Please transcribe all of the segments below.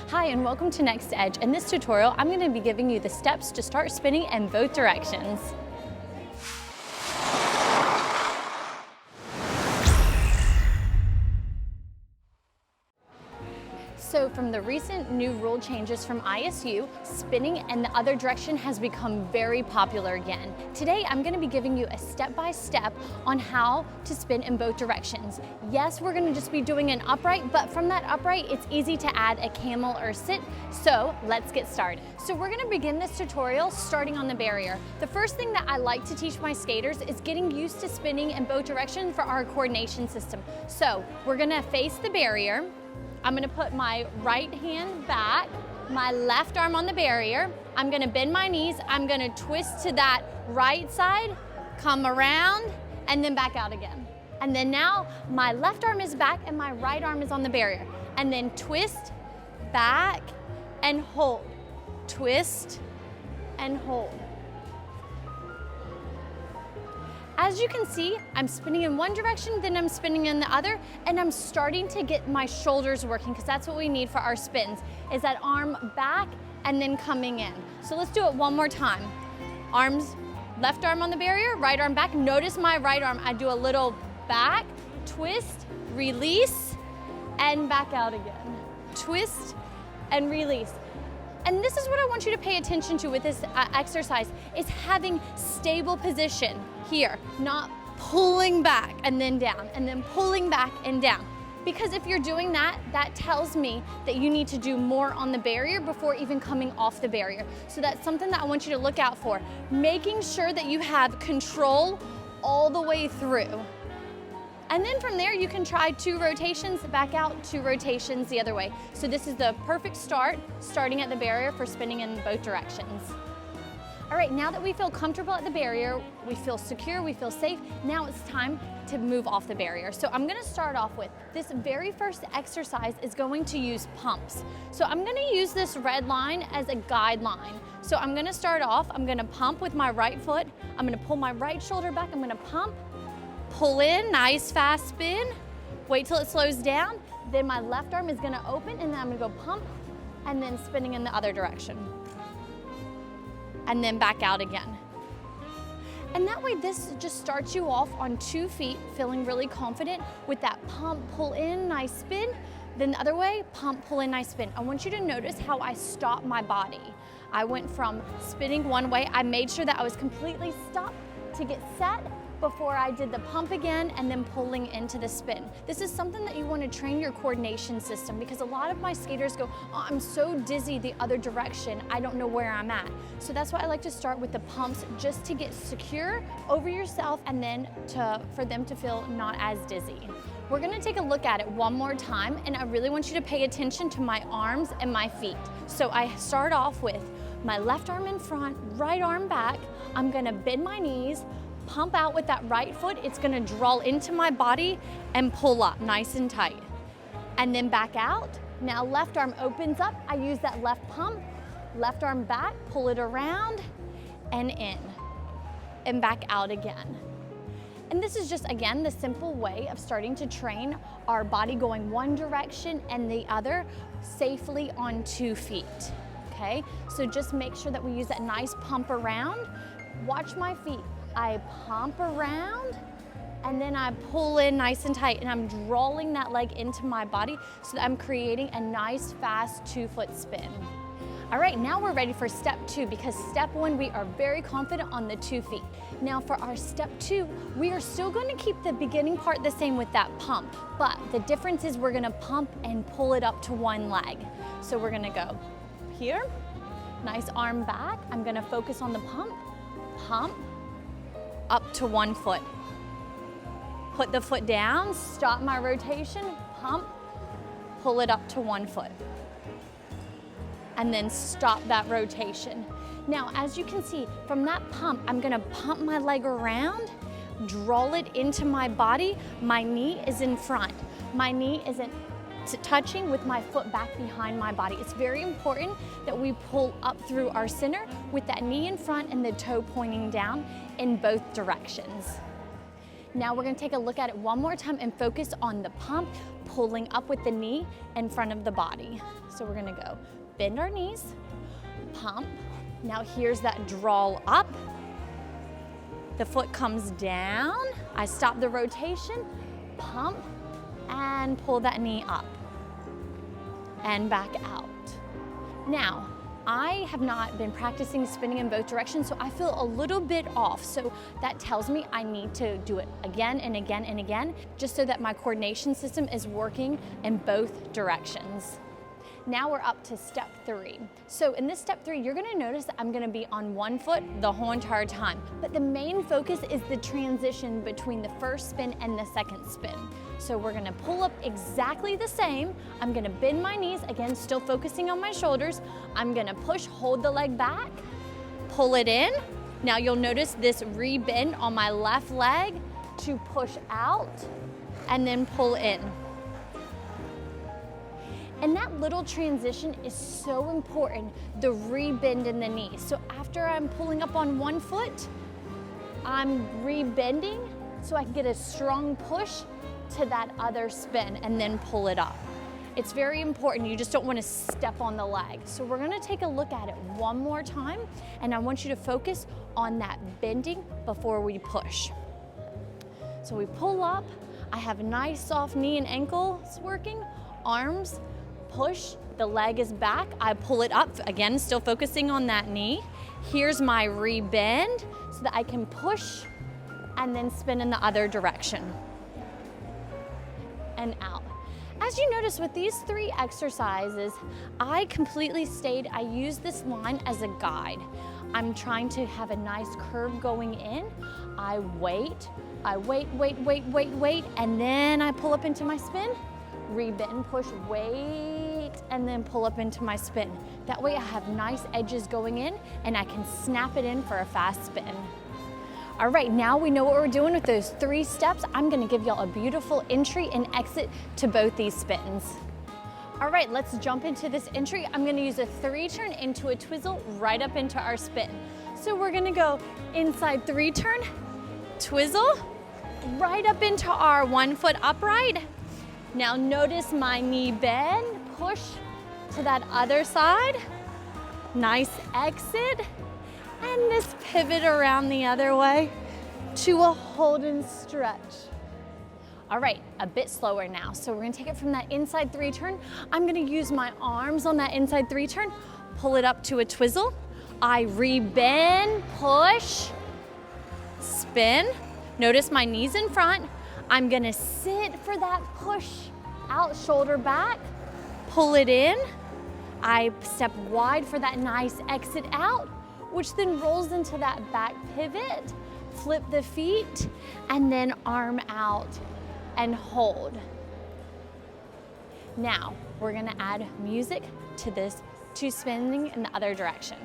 Hi and welcome to Next Edge. In this tutorial, I'm going to be giving you the steps to start spinning in both directions. So from the recent new rule changes from ISU, spinning in the other direction has become very popular again. Today, I'm going to be giving you a step-by-step on how to spin in both directions. Yes, we're going to just be doing an upright, but from that upright, it's easy to add a camel or sit. So let's get started. So we're going to begin this tutorial starting on the barrier. The first thing that I like to teach my skaters is getting used to spinning in both directions for our coordination system. So we're going to face the barrier. I'm gonna put my right hand back, my left arm on the barrier. I'm gonna bend my knees. I'm gonna twist to that right side, come around, and then back out again. And then now my left arm is back and my right arm is on the barrier. And then twist, back, and hold. Twist, and hold. As you can see, I'm spinning in one direction, then I'm spinning in the other, and I'm starting to get my shoulders working because that's what we need for our spins, is that arm back and then coming in. So let's do it one more time. Arms, left arm on the barrier, right arm back. Notice my right arm, I do a little back, twist, release, and back out again. Twist and release. And this is what I want you to pay attention to with this exercise, is having stable position here, not pulling back and then down, and then pulling back and down. Because if you're doing that, that tells me that you need to do more on the barrier before even coming off the barrier. So that's something that I want you to look out for. Making sure that you have control all the way through. And then from there, you can try 2 rotations, back out, 2 rotations the other way. So this is the perfect start, starting at the barrier for spinning in both directions. All right, now that we feel comfortable at the barrier, we feel secure, we feel safe, now it's time to move off the barrier. So I'm gonna start off with, this very first exercise is going to use pumps. So I'm gonna use this red line as a guideline. So I'm gonna start off, I'm gonna pump with my right foot, I'm gonna pull my right shoulder back, I'm gonna pump, pull in, nice fast spin, wait till it slows down, then my left arm is gonna open and then I'm gonna go pump and then spinning in the other direction. And then back out again. And that way this just starts you off on 2 feet, feeling really confident with that pump, pull in, nice spin, then the other way, pump, pull in, nice spin. I want you to notice how I stop my body. I went from spinning one way, I made sure that I was completely stopped to get set, before I did the pump again and then pulling into the spin. This is something that you want to train your coordination system, because a lot of my skaters go, oh, I'm so dizzy the other direction, I don't know where I'm at. So that's why I like to start with the pumps, just to get secure over yourself and then for them to feel not as dizzy. We're gonna take a look at it one more time, and I really want you to pay attention to my arms and my feet. So I start off with my left arm in front, right arm back. I'm gonna bend my knees, pump out with that right foot. It's gonna draw into my body and pull up nice and tight. And then back out. Now left arm opens up. I use that left pump, left arm back, pull it around and in, and back out again. And this is just, again, the simple way of starting to train our body going one direction and the other safely on 2 feet, okay? So just make sure that we use that nice pump around. Watch my feet. I pump around and then I pull in nice and tight, and I'm drawing that leg into my body so that I'm creating a nice fast 2-foot spin. All right, now we're ready for step 2, because step 1, we are very confident on the 2 feet. Now for our step 2, we are still going to keep the beginning part the same with that pump, but the difference is we're gonna pump and pull it up to one leg. So we're gonna go here, nice arm back. I'm gonna focus on the pump, pump, up to 1 foot. Put the foot down, stop my rotation, pump, pull it up to 1 foot. And then stop that rotation. Now, as you can see, from that pump, I'm gonna pump my leg around, draw it into my body. My knee is in front. My knee isn't touching with my foot back behind my body. It's very important that we pull up through our center with that knee in front and the toe pointing down in both directions. Now we're gonna take a look at it one more time and focus on the pump, pulling up with the knee in front of the body. So we're gonna go bend our knees, pump. Now here's that draw up. The foot comes down. I stop the rotation, pump, and pull that knee up and back out. Now, I have not been practicing spinning in both directions, so I feel a little bit off. So that tells me I need to do it again and again and again, just so that my coordination system is working in both directions. Now we're up to step 3. So in this step 3, you're gonna notice that I'm gonna be on one foot the whole entire time. But the main focus is the transition between the first spin and the second spin. So we're gonna pull up exactly the same. I'm gonna bend my knees, again, still focusing on my shoulders. I'm gonna push, hold the leg back, pull it in. Now you'll notice this re-bend on my left leg to push out and then pull in. And that little transition is so important, the re-bend in the knee. So after I'm pulling up on one foot, I'm re-bending so I can get a strong push to that other spin and then pull it up. It's very important, you just don't want to step on the leg. So we're gonna take a look at it one more time, and I want you to focus on that bending before we push. So we pull up, I have a nice soft knee and ankles working, arms, push, the leg is back, I pull it up, again, still focusing on that knee. Here's my re-bend so that I can push and then spin in the other direction. And out. As you notice with these 3 exercises, I completely stayed, I use this line as a guide. I'm trying to have a nice curve going in. I wait, and then I pull up into my spin. Re-bend, push, wait, and then pull up into my spin. That way I have nice edges going in and I can snap it in for a fast spin. All right, now we know what we're doing with those 3 steps. I'm gonna give y'all a beautiful entry and exit to both these spins. All right, let's jump into this entry. I'm gonna use a 3-turn into a twizzle right up into our spin. So we're gonna go inside 3-turn, twizzle, right up into our 1 foot upright. Now notice my knee bend, push to that other side, nice exit, and this pivot around the other way to a hold and stretch. All right, a bit slower now. So we're gonna take it from that inside 3-turn. I'm gonna use my arms on that inside 3-turn, pull it up to a twizzle. I re-bend, push, spin. Notice my knees in front. I'm gonna sit for that push out, shoulder back, pull it in. I step wide for that nice exit out, which then rolls into that back pivot, flip the feet, and then arm out and hold. Now, we're gonna add music to this to spinning in the other direction.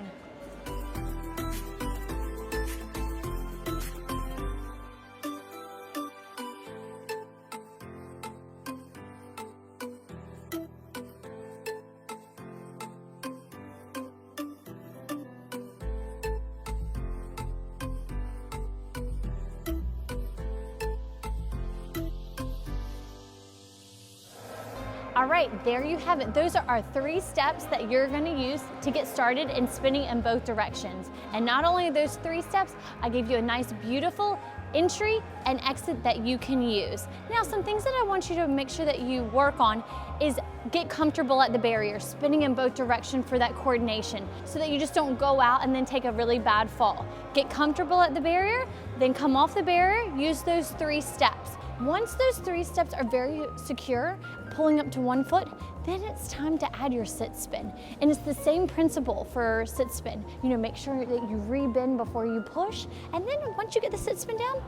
All right, there you have it. Those are our 3 steps that you're gonna use to get started in spinning in both directions. And not only those 3 steps, I gave you a nice, beautiful entry and exit that you can use. Now, some things that I want you to make sure that you work on is get comfortable at the barrier, spinning in both directions for that coordination, so that you just don't go out and then take a really bad fall. Get comfortable at the barrier, then come off the barrier, use those 3 steps. Once those 3 steps are very secure, pulling up to 1 foot, then it's time to add your sit spin. And it's the same principle for sit spin. You know, make sure that you re-bend before you push, and then once you get the sit spin down,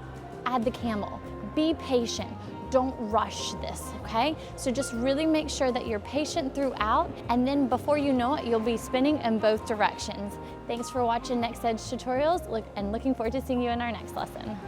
add the camel. Be patient. Don't rush this, okay? So just really make sure that you're patient throughout, and then before you know it, you'll be spinning in both directions. Thanks for watching Next Edge Tutorials, and looking forward to seeing you in our next lesson.